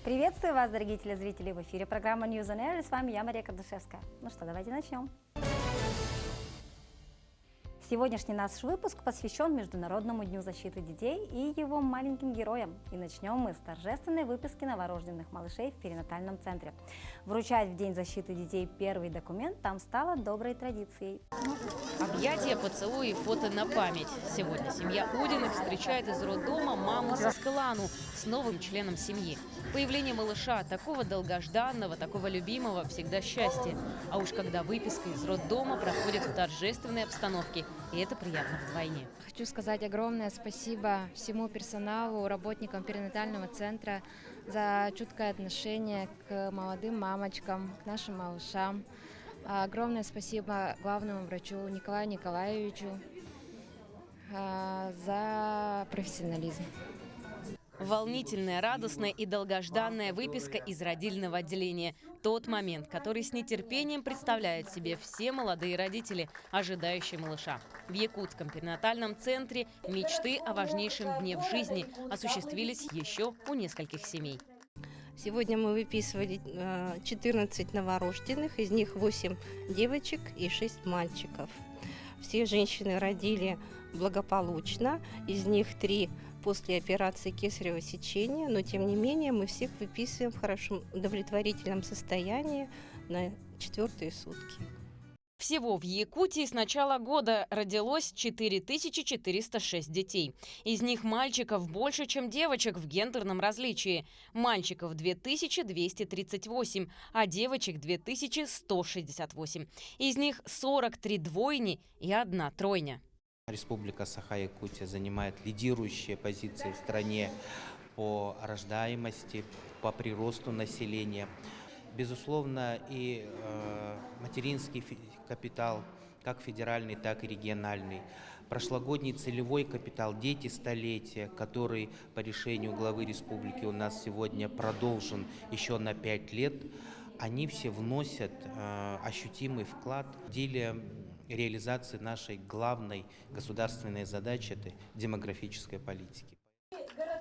Приветствую вас, дорогие телезрители! В эфире программа News on Air, и с вами я, Мария Кардашевская. Ну что, давайте начнем. Сегодняшний наш выпуск посвящен Международному дню защиты детей и его маленьким героям. И начнем мы с торжественной выписки новорожденных малышей в перинатальном центре. Вручать в День защиты детей первый документ там стало доброй традицией. Объятия, поцелуи, фото на память. Сегодня семья Удиных встречает из роддома маму Саскалану с новым членом семьи. Появление малыша, такого долгожданного, такого любимого, всегда счастье. А уж когда выписка из роддома проходит в торжественной обстановке, и это приятно вдвойне. Хочу сказать огромное спасибо всему персоналу, работникам перинатального центра за чуткое отношение к молодым мамочкам, к нашим малышам. Огромное спасибо главному врачу Николаю Николаевичу за профессионализм. Волнительная, радостная и долгожданная выписка из родильного отделения. Тот момент, который с нетерпением представляют себе все молодые родители, ожидающие малыша. В Якутском перинатальном центре мечты о важнейшем дне в жизни осуществились еще у нескольких семей. Сегодня мы выписывали 14 новорожденных, из них 8 девочек и 6 мальчиков. Все женщины родили благополучно, из них 3 после операции кесарево сечения, но тем не менее мы всех выписываем в хорошем удовлетворительном состоянии на 4-е сутки. Всего в Якутии с начала года родилось 4406 детей. Из них мальчиков больше, чем девочек в гендерном различии. Мальчиков 2238, а девочек 2168. Из них 43 двойни и 1 тройня. Республика Саха-Якутия занимает лидирующие позиции в стране по рождаемости, по приросту населения. Безусловно, и материнский капитал, как федеральный, так и региональный. Прошлогодний целевой капитал «Дети столетия», который по решению главы республики у нас сегодня продолжен еще на 5 лет, они все вносят ощутимый вклад в деле реализации нашей главной государственной задачи – это демографической политики.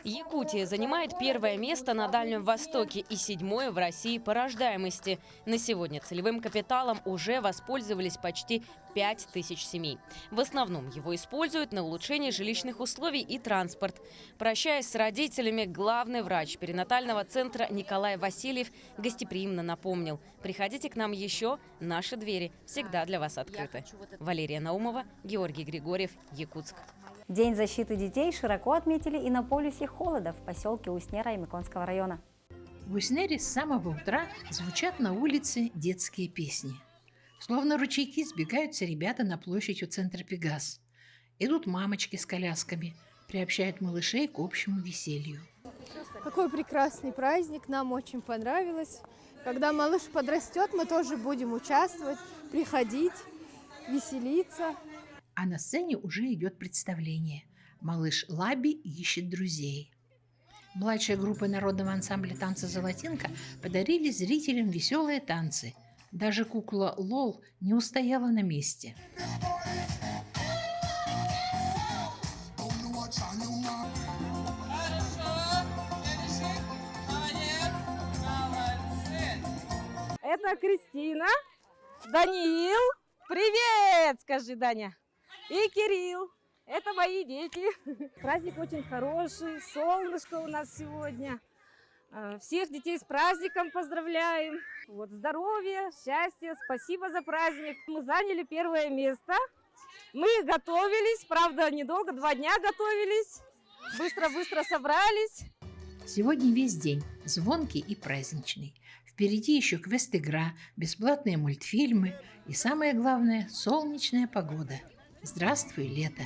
Якутия занимает 1-е место на Дальнем Востоке и 7-е в России по рождаемости. На сегодня целевым капиталом уже воспользовались почти 5000 семей. В основном его используют на улучшение жилищных условий и транспорт. Прощаясь с родителями, главный врач перинатального центра Николай Васильев гостеприимно напомнил: приходите к нам еще, наши двери всегда для вас открыты. Валерия Наумова, Георгий Григорьев, Якутск. День защиты детей широко отметили и на полюсе холода в поселке Уснера Ямиконского района. В Уснере с самого утра звучат на улице детские песни. Словно ручейки сбегаются ребята на площадь у центра «Пегас». Идут мамочки с колясками, приобщают малышей к общему веселью. Какой прекрасный праздник, нам очень понравилось. Когда малыш подрастет, мы тоже будем участвовать, приходить, веселиться. А на сцене уже идет представление. Малыш Лаби ищет друзей. Младшая группа народного ансамбля танца «Золотинка» подарили зрителям веселые танцы. Даже кукла Лол не устояла на месте. Это Кристина, Даниил, привет, скажи, Даня, и Кирилл. Это мои дети. Праздник очень хороший, солнышко у нас сегодня. Всех детей с праздником поздравляем. Вот, здоровья, счастья, спасибо за праздник. Мы заняли 1-е место. Мы готовились, правда, недолго, 2 дня готовились. Быстро-быстро собрались. Сегодня весь день звонкий и праздничный. Впереди еще квест-игра, бесплатные мультфильмы и, самое главное, солнечная погода. Здравствуй, лето!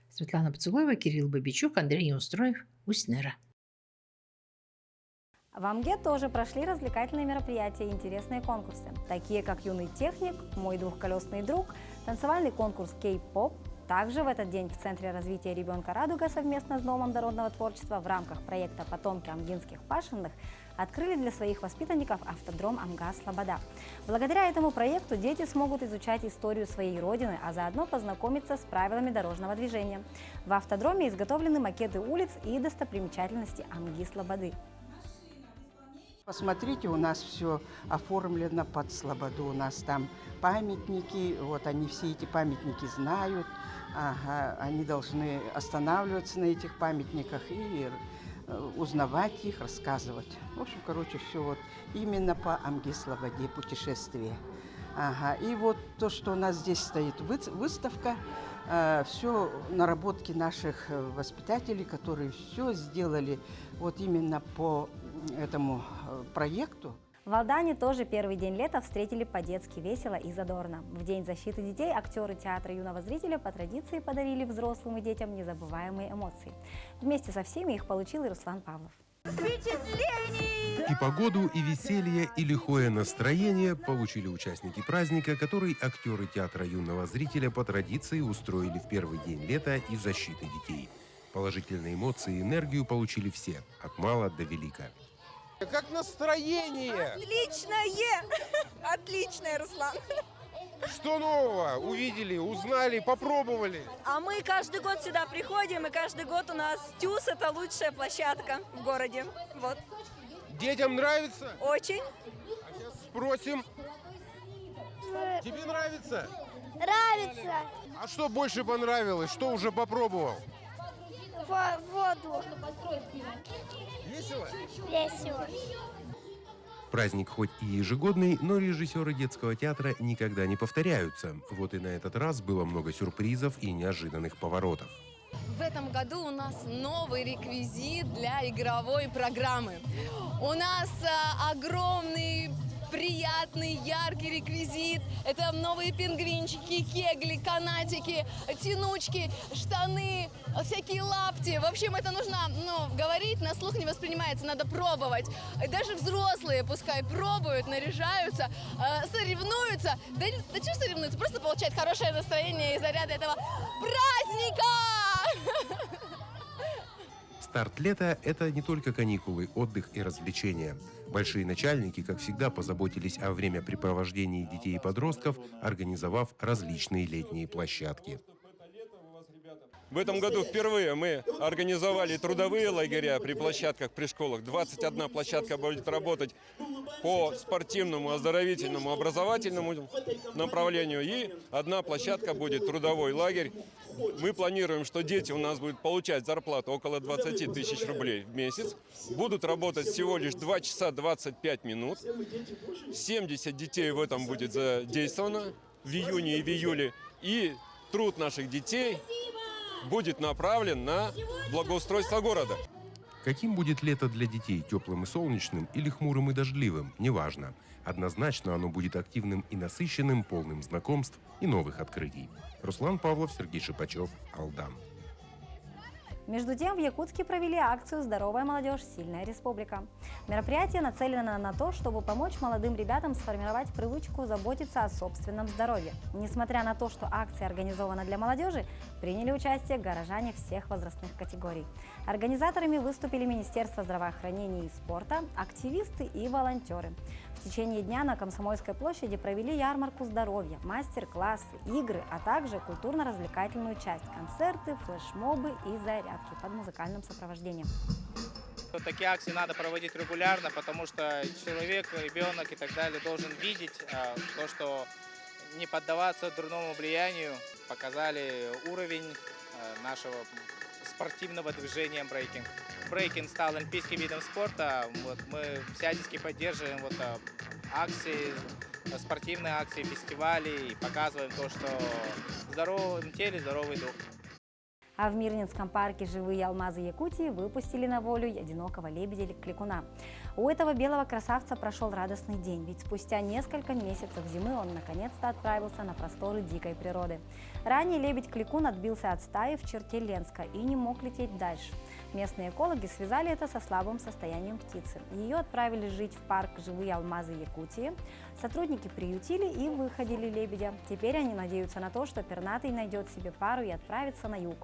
Светлана Поцелуева, Кирилл Бабичук, Андрей Неустроев, Уснера. В Амге тоже прошли развлекательные мероприятия и интересные конкурсы, такие как «Юный техник», «Мой двухколесный друг», танцевальный конкурс «Кей-поп», Также в этот день в Центре развития ребенка «Радуга» совместно с Домом народного творчества в рамках проекта «Потомки амгинских пашенных» открыли для своих воспитанников автодром Амгас-Слобода. Благодаря этому проекту дети смогут изучать историю своей родины, а заодно познакомиться с правилами дорожного движения. В автодроме изготовлены макеты улиц и достопримечательности Амги-Слободы. Посмотрите, у нас все оформлено под Слободу. У нас там памятники, вот они все эти памятники знают. Ага, они должны останавливаться на этих памятниках и узнавать их, рассказывать. В общем, короче, все вот именно по Амги-Слободе путешествие. Ага, и вот то, что у нас здесь стоит выставка, все наработки наших воспитателей, которые все сделали вот именно по этому проекту. В Алдане тоже первый день лета встретили по-детски весело и задорно. В День защиты детей актеры театра юного зрителя по традиции подарили взрослым и детям незабываемые эмоции. Вместе со всеми их получил и Руслан Павлов. И погоду, и веселье, и лихое настроение получили участники праздника, который актеры театра юного зрителя по традиции устроили в первый день лета из защиты детей. Положительные эмоции и энергию получили все, от мала до велика. Как настроение? Отличное! Отличное, Руслан! Что нового увидели, узнали, попробовали? А мы каждый год сюда приходим, и каждый год у нас ТЮЗ – это лучшая площадка в городе. Вот. Детям нравится? Очень. А сейчас спросим. Тебе нравится? Нравится. А что больше понравилось? Что уже попробовал? Воду. Весело? Весело. Праздник хоть и ежегодный, но режиссеры детского театра никогда не повторяются. Вот и на этот раз было много сюрпризов и неожиданных поворотов. В этом году у нас новый реквизит для игровой программы. У нас огромный, приятный, яркий реквизит. Это новые пингвинчики, кегли, канатики, тянучки, штаны, всякие лапти. В общем, это нужно говорить, на слух не воспринимается, надо пробовать. Даже взрослые пускай пробуют, наряжаются, соревнуются. Да что соревнуются? Просто получают хорошее настроение и заряд этого праздника! Старт лета – это не только каникулы, отдых и развлечения. Большие начальники, как всегда, позаботились о времяпрепровождении детей и подростков, организовав различные летние площадки. В этом году впервые мы организовали трудовые лагеря при площадках, при школах. 21 площадка будет работать по спортивному, оздоровительному, образовательному направлению. И одна площадка будет трудовой лагерь. Мы планируем, что дети у нас будут получать зарплату около 20 тысяч рублей в месяц. Будут работать всего лишь 2 часа 25 минут. 70 детей в этом будет задействовано в июне и в июле. И труд наших детей будет направлен на благоустройство города. Каким будет лето для детей, теплым и солнечным или хмурым и дождливым, неважно. Однозначно оно будет активным и насыщенным, полным знакомств и новых открытий. Руслан Павлов, Сергей Шипачев, Алдан. Между тем, в Якутске провели акцию «Здоровая молодежь. Сильная республика». Мероприятие нацелено на то, чтобы помочь молодым ребятам сформировать привычку заботиться о собственном здоровье. Несмотря на то, что акция организована для молодежи, приняли участие горожане всех возрастных категорий. Организаторами выступили Министерство здравоохранения и спорта, активисты и волонтеры. В течение дня на Комсомольской площади провели ярмарку здоровья, мастер-классы, игры, а также культурно-развлекательную часть – концерты, флешмобы и зарядки под музыкальным сопровождением. Такие акции надо проводить регулярно, потому что человек, ребенок и так далее должен видеть то, что не поддаваться дурному влиянию. Показали уровень нашего спортивного движения брейкинг. Брейкинг стал олимпийским видом спорта. Вот, мы всячески поддерживаем акции, спортивные акции, фестивали и показываем то, что в здоровом теле здоровый дух. А в Мирнинском парке «Живые алмазы Якутии» выпустили на волю одинокого лебедя-кликуна. У этого белого красавца прошел радостный день, ведь спустя несколько месяцев зимы он наконец-то отправился на просторы дикой природы. Ранее лебедь-кликун отбился от стаи в черте Ленска и не мог лететь дальше. Местные экологи связали это со слабым состоянием птицы. Ее отправили жить в парк «Живые алмазы Якутии». Сотрудники приютили и выходили лебедя. Теперь они надеются на то, что пернатый найдет себе пару и отправится на юг.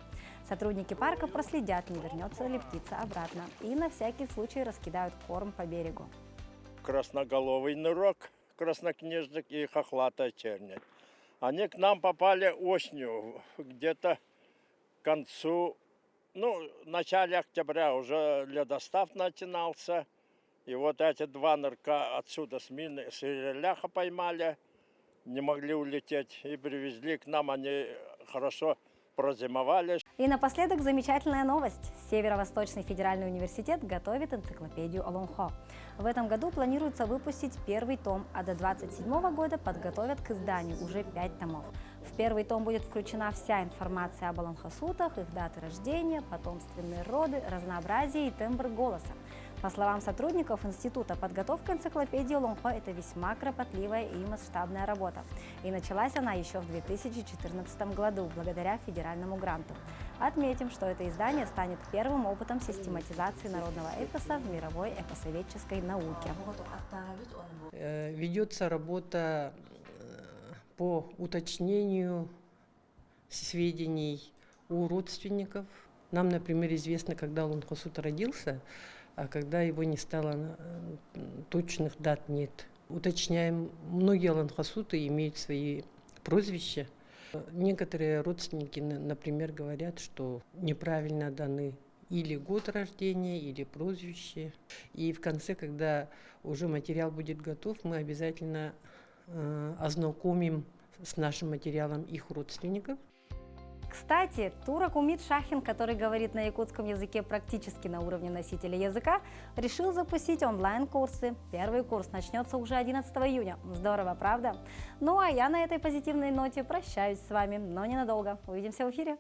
Сотрудники парка проследят, не вернется ли птица обратно, и на всякий случай раскидают корм по берегу. Красноголовый нырок, краснокнижник и хохлатая чернь. Они к нам попали осенью, где-то к концу, в начале октября уже ледостав начинался. И вот эти два нырка отсюда с Реляха поймали, не могли улететь и привезли к нам, они хорошо прозимовали. И напоследок замечательная новость. Северо-Восточный федеральный университет готовит энциклопедию Олонхо. В этом году планируется выпустить первый том, а до 2027 года подготовят к изданию уже 5 томов. В первый том будет включена вся информация об олонхосутах, их даты рождения, потомственные роды, разнообразие и тембр голоса. По словам сотрудников института, подготовка энциклопедии Олонхо – это весьма кропотливая и масштабная работа. И началась она еще в 2014 году благодаря федеральному гранту. Отметим, что это издание станет первым опытом систематизации народного эпоса в мировой эпосоведческой науке. Ведется работа по уточнению сведений у родственников. Нам, например, известно, когда олонхосут родился, а когда его не стало, точных дат нет. Уточняем, многие олонхосуты имеют свои прозвища. Некоторые родственники, например, говорят, что неправильно даны или год рождения, или прозвище. И в конце, когда уже материал будет готов, мы обязательно ознакомим с нашим материалом их родственников. Кстати, турок Умит Шахин, который говорит на якутском языке практически на уровне носителя языка, решил запустить онлайн-курсы. Первый курс начнется уже 11 июня. Здорово, правда? Ну а я на этой позитивной ноте прощаюсь с вами, но ненадолго. Увидимся в эфире.